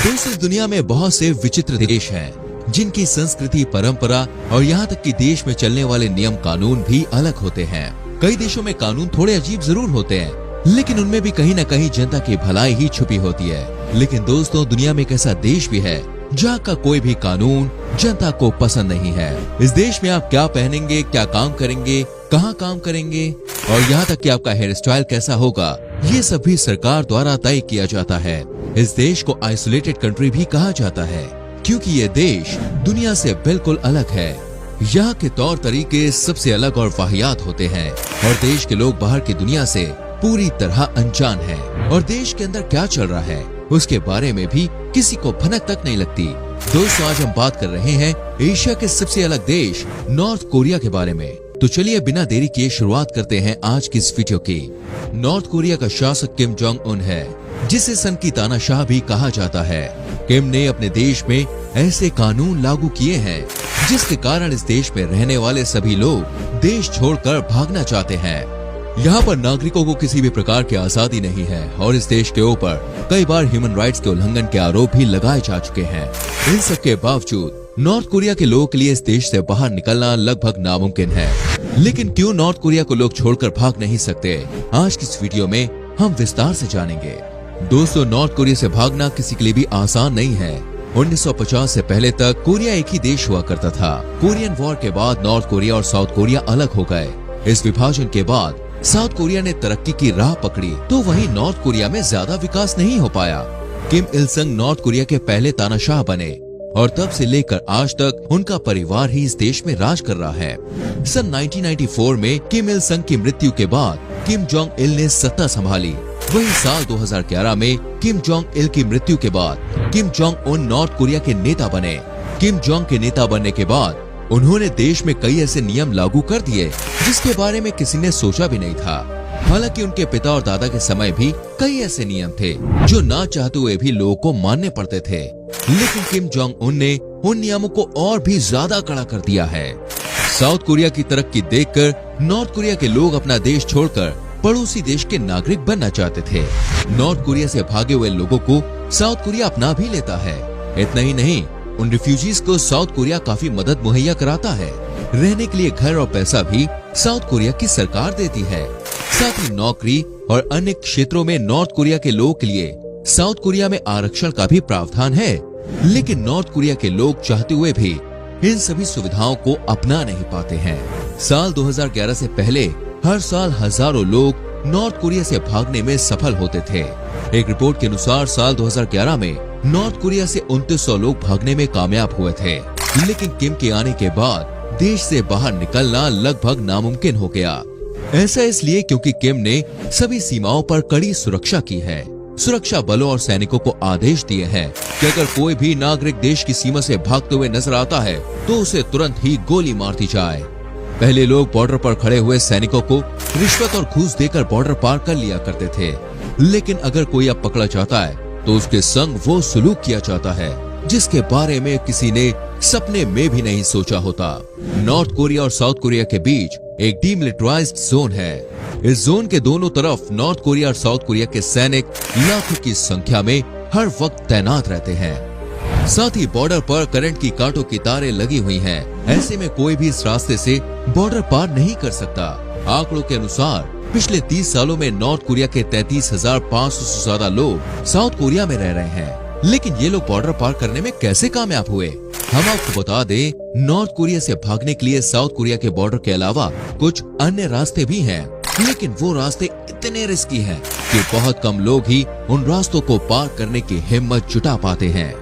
दोस्तों, इस दुनिया में बहुत से विचित्र देश हैं, जिनकी संस्कृति, परंपरा और यहाँ तक कि देश में चलने वाले नियम कानून भी अलग होते हैं। कई देशों में कानून थोड़े अजीब जरूर होते हैं, लेकिन उनमें भी कहीं न कहीं जनता की भलाई ही छुपी होती है। लेकिन दोस्तों, दुनिया में एक ऐसा देश भी है जहाँ का कोई भी कानून जनता को पसंद नहीं है। इस देश में आप क्या पहनेंगे, क्या काम करेंगे, कहाँ काम करेंगे और यहाँ तक कि आपका हेयर स्टाइल कैसा होगा, ये सब भी सरकार द्वारा तय किया जाता है। इस देश को आइसोलेटेड कंट्री भी कहा जाता है, क्योंकि ये देश दुनिया से बिल्कुल अलग है। यहाँ के तौर तरीके सबसे अलग और वाहियात होते हैं और देश के लोग बाहर की दुनिया से पूरी तरह अनजान हैं और देश के अंदर क्या चल रहा है उसके बारे में भी किसी को भनक तक नहीं लगती। दोस्तों, आज हम बात कर रहे हैं एशिया के सबसे अलग देश नॉर्थ कोरिया के बारे में। तो चलिए बिना देरी किए शुरुआत करते हैं आज की इस वीडियो की। नॉर्थ कोरिया का शासक किम जोंग उन है, जिसे सन की तानाशाह भी कहा जाता है। किम ने अपने देश में ऐसे कानून लागू किए हैं जिसके कारण इस देश में रहने वाले सभी लोग देश छोड़कर भागना चाहते हैं। यहाँ पर नागरिकों को किसी भी प्रकार की आजादी नहीं है और इस देश के ऊपर कई बार ह्यूमन राइट्स के उल्लंघन के आरोप भी लगाए जा चुके हैं। इन सब के बावजूद नॉर्थ कोरिया के लोगों के लिए इस देश से बाहर निकलना लगभग नामुमकिन है। लेकिन क्यों नॉर्थ कोरिया को लोग छोड़कर भाग नहीं सकते, आज की इस वीडियो में हम विस्तार से जानेंगे। दोस्तों, नॉर्थ कोरिया से भागना किसी के लिए भी आसान नहीं है। 1950 से पहले तक कोरिया एक ही देश हुआ करता था। कोरियन वॉर के बाद नॉर्थ कोरिया और साउथ कोरिया अलग हो गए। इस विभाजन के बाद साउथ कोरिया ने तरक्की की राह पकड़ी, तो वहीं नॉर्थ कोरिया में ज्यादा विकास नहीं हो पाया। किम इल संग नॉर्थ कोरिया के पहले तानाशाह बने और तब से लेकर आज तक उनका परिवार ही इस देश में राज कर रहा है। सन 1994 में किम इल संग की मृत्यु के बाद किम जोंग इल ने सत्ता संभाली। वहीं साल 2011 में किम जोंग इल की मृत्यु के बाद Kim Jong Un north Korea के नेता बने। किम जोंग के नेता बनने के बाद उन्होंने देश में कई ऐसे नियम लागू कर दिए जिसके बारे में किसी ने सोचा भी नहीं था। हालांकि उनके पिता और दादा के समय भी कई ऐसे नियम थे जो ना चाहते हुए भी लोगों को मानने पड़ते थे, लेकिन किम जोंग उन ने उन नियमों को और भी ज्यादा कड़ा कर दिया है। साउथ कोरिया की तरक्की देखकर नॉर्थ कोरिया के लोग अपना देश छोड़कर पड़ोसी देश के नागरिक बनना चाहते थे। नॉर्थ कोरिया से भागे हुए लोगों को साउथ कोरिया अपना भी लेता है। इतना ही नहीं, उन रिफ्यूजीज को साउथ कोरिया काफी मदद मुहैया कराता है। रहने के लिए घर और पैसा भी साउथ कोरिया की सरकार देती है। साथ ही नौकरी और अन्य क्षेत्रों में नॉर्थ कोरिया के लोगों के लिए साउथ कोरिया में आरक्षण का भी प्रावधान है। लेकिन नॉर्थ कोरिया के लोग चाहते हुए भी इन सभी सुविधाओं को अपना नहीं पाते हैं। साल 2011 से पहले हर साल हजारों लोग नॉर्थ कोरिया से भागने में सफल होते थे। एक रिपोर्ट के अनुसार साल 2011 में नॉर्थ कोरिया से 2900 लोग भागने में कामयाब हुए थे। लेकिन किम के आने के बाद देश से बाहर निकलना लगभग नामुमकिन हो गया। ऐसा इसलिए क्योंकि किम ने सभी सीमाओं पर कड़ी सुरक्षा की है। सुरक्षा बलों और सैनिकों को आदेश दिए हैं कि अगर कोई भी नागरिक देश की सीमा से भागते हुए नजर आता है तो उसे तुरंत ही गोली मार दी जाए। पहले लोग बॉर्डर पर खड़े हुए सैनिकों को रिश्वत और घूस देकर बॉर्डर पार कर लिया करते थे, लेकिन अगर कोई अब पकड़ा जाता है तो उसके संग वो सुलूक किया जाता है जिसके बारे में किसी ने सपने में भी नहीं सोचा होता। नॉर्थ कोरिया और साउथ कोरिया के बीच एक डीमिलिटराइज्ड जोन है। इस जोन के दोनों तरफ नॉर्थ कोरिया और साउथ कोरिया के सैनिक लाखों की संख्या में हर वक्त तैनात रहते हैं। साथ ही बॉर्डर पर करंट की कांटों की तारें लगी हुई हैं। ऐसे में कोई भी इस रास्ते से बॉर्डर पार नहीं कर सकता। आंकड़ों के अनुसार पिछले 30 सालों में नॉर्थ कोरिया के 33,500 से ज्यादा लोग साउथ कोरिया में रह रहे हैं। लेकिन ये लोग बॉर्डर पार करने में कैसे कामयाब हुए? हम आपको बता दें, नॉर्थ कोरिया से भागने के लिए साउथ कोरिया के बॉर्डर के अलावा कुछ अन्य रास्ते भी हैं, लेकिन वो रास्ते इतने रिस्की हैं कि बहुत कम लोग ही उन रास्तों को पार करने की हिम्मत जुटा पाते हैं।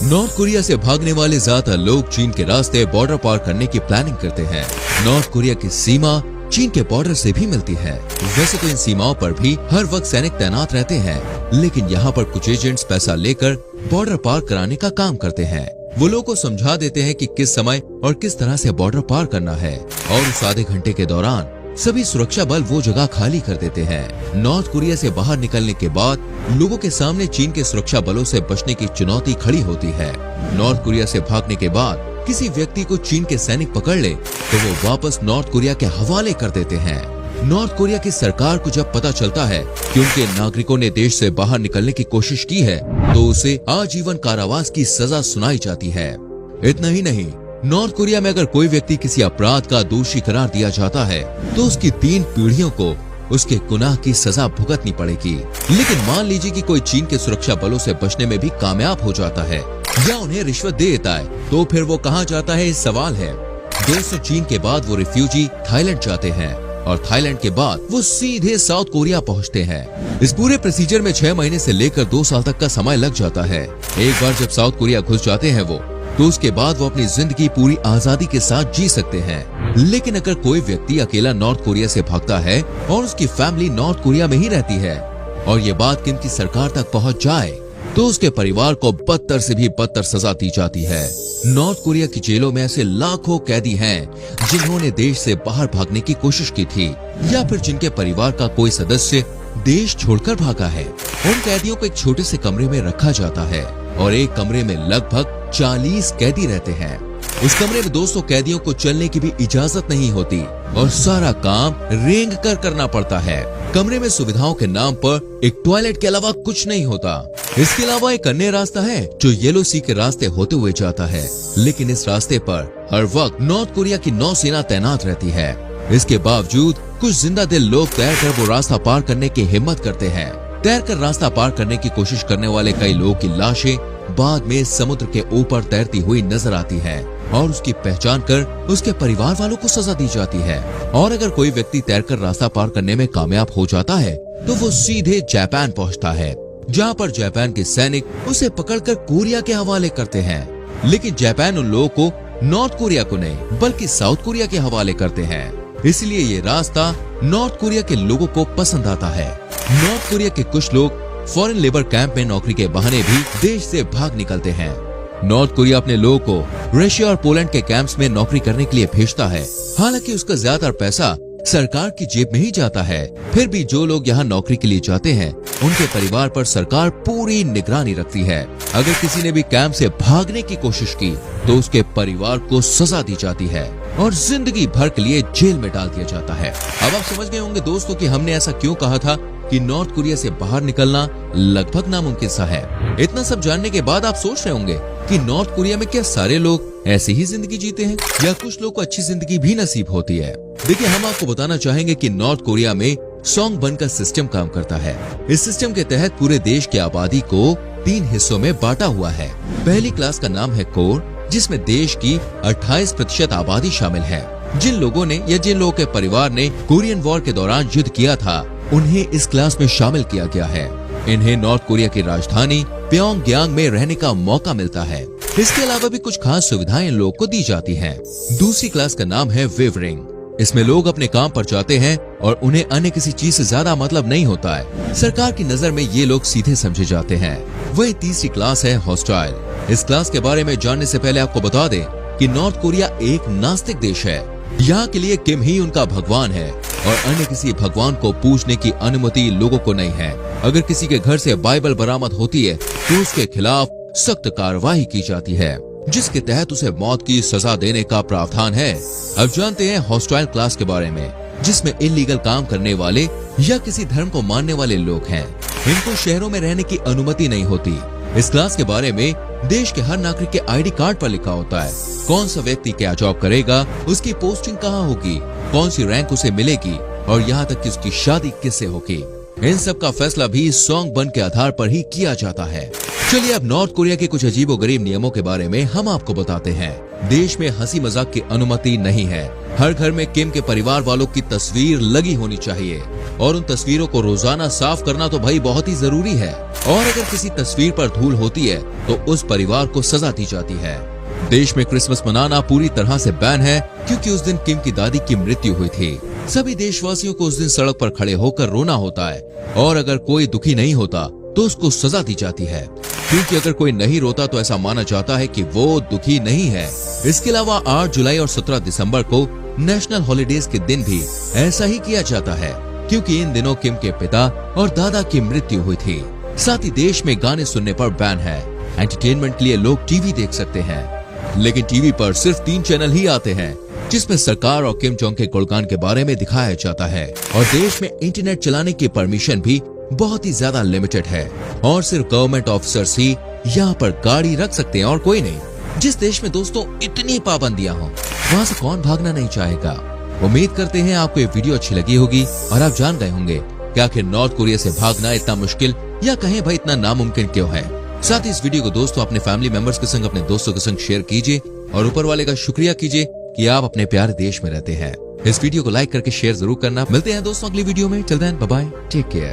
नॉर्थ कोरिया से भागने वाले ज्यादातर लोग चीन के रास्ते बॉर्डर पार करने की प्लानिंग करते हैं। नॉर्थ कोरिया की सीमा चीन के बॉर्डर से भी मिलती है। वैसे तो इन सीमाओं पर भी हर वक्त सैनिक तैनात रहते हैं, लेकिन यहाँ पर कुछ एजेंट्स पैसा लेकर बॉर्डर पार कराने का काम करते हैं। वो लोगों को समझा देते हैं कि किस समय और किस तरह से बॉर्डर पार करना है और उस आधे घंटे के दौरान सभी सुरक्षा बल वो जगह खाली कर देते हैं। नॉर्थ कोरिया से बाहर निकलने के बाद लोगों के सामने चीन के सुरक्षा बलों से बचने की चुनौती खड़ी होती है। नॉर्थ कोरिया से भागने के बाद किसी व्यक्ति को चीन के सैनिक पकड़ ले तो वो वापस नॉर्थ कोरिया के हवाले कर देते हैं। नॉर्थ कोरिया की सरकार को जब पता चलता है कि उनके नागरिकों ने देश से बाहर निकलने की कोशिश की है तो उसे आजीवन कारावास की सजा सुनाई जाती है। इतना ही नहीं, नॉर्थ कोरिया में अगर कोई व्यक्ति किसी अपराध का दोषी करार दिया जाता है तो उसकी 3 पीढ़ियों को उसके गुनाह की सजा भुगतनी पड़ेगी। लेकिन मान लीजिए कि कोई चीन के सुरक्षा बलों से बचने में भी कामयाब हो जाता है या उन्हें रिश्वत दे देता है तो फिर वो कहाँ जाता है, इस सवाल है। दोस्तों, चीन के बाद वो रिफ्यूजी थाईलैंड जाते हैं और थाईलैंड के बाद वो सीधे साउथ कोरिया पहुंचते हैं। इस पूरे प्रोसीजर में 6 महीने से लेकर 2 साल तक का समय लग जाता है। एक बार जब साउथ कोरिया घुस जाते हैं वो, तो उसके बाद वो अपनी जिंदगी पूरी आजादी के साथ जी सकते हैं। लेकिन अगर कोई व्यक्ति अकेला नॉर्थ कोरिया से भागता है और उसकी फैमिली नॉर्थ कोरिया में ही रहती है और ये बात किम की सरकार तक पहुंच जाए तो उसके परिवार को बदतर से भी बदतर सजा दी जाती है। नॉर्थ कोरिया की जेलों में ऐसे लाखों कैदी हैं जिन्होंने देश से बाहर भागने की कोशिश की थी या फिर जिनके परिवार का कोई सदस्य देश छोड़कर भागा है। उन कैदियों को एक छोटे से कमरे में रखा जाता है और एक कमरे में लगभग 40 कैदी रहते हैं। उस कमरे में 200 कैदियों को चलने की भी इजाजत नहीं होती और सारा काम रेंग कर करना पड़ता है। कमरे में सुविधाओं के नाम पर एक टॉयलेट के अलावा कुछ नहीं होता। इसके अलावा एक अन्य रास्ता है जो येलो सी के रास्ते होते हुए जाता है, लेकिन इस रास्ते पर हर वक्त नॉर्थ कोरिया की नौसेना तैनात रहती है। इसके बावजूद कुछ जिंदा दिल लोग तैरकर वो रास्ता पार करने की हिम्मत करते हैं। तैरकर रास्ता पार करने की कोशिश करने वाले कई लोगों की लाशें बाद में समुद्र के ऊपर तैरती हुई नजर आती है और उसकी पहचान कर उसके परिवार वालों को सजा दी जाती है। और अगर कोई व्यक्ति तैरकर रास्ता पार करने में कामयाब हो जाता है तो वो सीधे जापान पहुंचता है, जहां पर जापान के सैनिक उसे पकड़कर कोरिया के हवाले करते हैं। लेकिन जापान उन लोगों को नॉर्थ कोरिया को नहीं बल्कि साउथ कोरिया के हवाले करते हैं। इसलिए ये रास्ता नॉर्थ कोरिया के लोगों को पसंद आता है। नॉर्थ कोरिया के कुछ लोग फॉरेन लेबर कैंप में नौकरी के बहाने भी देश से भाग निकलते हैं। नॉर्थ कोरिया अपने लोगों को रशिया और पोलैंड के कैंप्स में नौकरी करने के लिए भेजता है। हालांकि उसका ज्यादातर पैसा सरकार की जेब में ही जाता है। फिर भी जो लोग यहाँ नौकरी के लिए जाते हैं उनके परिवार पर सरकार पूरी निगरानी रखती है। अगर किसी ने भी कैंप से भागने की कोशिश की तो उसके परिवार को सजा दी जाती है और जिंदगी भर के लिए जेल में डाल दिया जाता है। अब आप समझ गए होंगे दोस्तों कि हमने ऐसा क्यों कहा था कि नॉर्थ कोरिया से बाहर निकलना लगभग नामुमकिन सा है। इतना सब जानने के बाद आप सोच रहे होंगे कि नॉर्थ कोरिया में क्या सारे लोग ऐसी ही जिंदगी जीते हैं या कुछ लोग को अच्छी जिंदगी भी नसीब होती है। देखिए, हम आपको बताना चाहेंगे कि नॉर्थ कोरिया में सोंगबन का सिस्टम काम करता है। इस सिस्टम के तहत पूरे देश की आबादी को 3 हिस्सों में बांटा हुआ है। पहली क्लास का नाम है कोर, जिसमें देश की 28% आबादी शामिल है। जिन लोगों ने या जिन लोगों के परिवार ने कोरियन वॉर के दौरान युद्ध किया था उन्हें इस क्लास में शामिल किया गया है। इन्हें नॉर्थ कोरिया की राजधानी प्योंगयांग में रहने का मौका मिलता है। इसके अलावा भी कुछ खास सुविधाएं इन लोगों को दी जाती हैं। दूसरी क्लास का नाम है विवरिंग। इसमें लोग अपने काम पर जाते हैं और उन्हें अन्य किसी चीज से ज्यादा मतलब नहीं होता है। सरकार की नजर में ये लोग सीधे समझे जाते हैं। वही तीसरी क्लास है हॉस्टाइल। इस क्लास के बारे में जानने से पहले आपको बता दें कि नॉर्थ कोरिया एक नास्तिक देश है। यहाँ के लिए किम ही उनका भगवान है और अन्य किसी भगवान को पूजने की अनुमति लोगों को नहीं है। अगर किसी के घर से बाइबल बरामद होती है तो उसके खिलाफ सख्त कार्रवाई की जाती है, जिसके तहत उसे मौत की सजा देने का प्रावधान है। अब जानते हैं हॉस्टाइल क्लास के बारे में, जिसमें इलीगल काम करने वाले या किसी धर्म को मानने वाले लोग हैं। इनको शहरों में रहने की अनुमति नहीं होती। इस क्लास के बारे में देश के हर नागरिक के आईडी कार्ड पर लिखा होता है कौन सा व्यक्ति क्या जॉब करेगा, उसकी पोस्टिंग कहाँ होगी, कौन सी रैंक उसे मिलेगी और यहाँ तक कि उसकी शादी किससे होगी। इन सब का फैसला भी सोंगबन के आधार पर ही किया जाता है। चलिए अब नॉर्थ कोरिया के कुछ अजीबोगरीब नियमों के बारे में हम आपको बताते हैं। देश में हंसी मजाक की अनुमति नहीं है। हर घर में किम के परिवार वालों की तस्वीर लगी होनी चाहिए और उन तस्वीरों को रोजाना साफ करना तो भाई बहुत ही जरूरी है। और अगर किसी तस्वीर पर धूल होती है तो उस परिवार को सजा दी जाती है। देश में क्रिसमस मनाना पूरी तरह से बैन है क्योंकि उस दिन किम की दादी की मृत्यु हुई थी। सभी देशवासियों को उस दिन सड़क पर खड़े होकर रोना होता है और अगर कोई दुखी नहीं होता तो उसको सजा दी जाती है, क्योंकि अगर कोई नहीं रोता तो ऐसा माना जाता है कि वो दुखी नहीं है। इसके अलावा 8 जुलाई और 17 दिसंबर को नेशनल हॉलिडेज के दिन भी ऐसा ही किया जाता है, क्योंकि इन दिनों किम के पिता और दादा की मृत्यु हुई थी। साथ ही देश में गाने सुनने पर बैन है। एंटरटेनमेंट के लिए लोग टीवी देख सकते हैं, लेकिन टीवी पर सिर्फ 3 चैनल ही आते हैं। जिसमें सरकार और किम जोंग के गुणगान के बारे में दिखाया जाता है। और देश में इंटरनेट चलाने की परमिशन भी बहुत ही ज्यादा लिमिटेड है और सिर्फ गवर्नमेंट ऑफिसर्स ही यहाँ पर गाड़ी रख सकते हैं और कोई नहीं। जिस देश में दोस्तों इतनी पाबंदियां हो, वहाँ से कौन भागना नहीं चाहेगा। उम्मीद करते हैं आपको ये वीडियो अच्छी लगी होगी और आप जान गए होंगे कि आखिर नॉर्थ कोरिया से भागना इतना मुश्किल या कहें भाई इतना नामुमकिन क्यों है। साथ ही इस वीडियो को दोस्तों अपने फैमिली मेंबर्स के संग, अपने दोस्तों के संग शेयर कीजिए और ऊपर वाले का शुक्रिया कीजिए कि आप अपने प्यारे देश में रहते हैं। इस वीडियो को लाइक करके शेयर जरूर करना। मिलते हैं दोस्तों अगली वीडियो में। Till then bye bye, take care.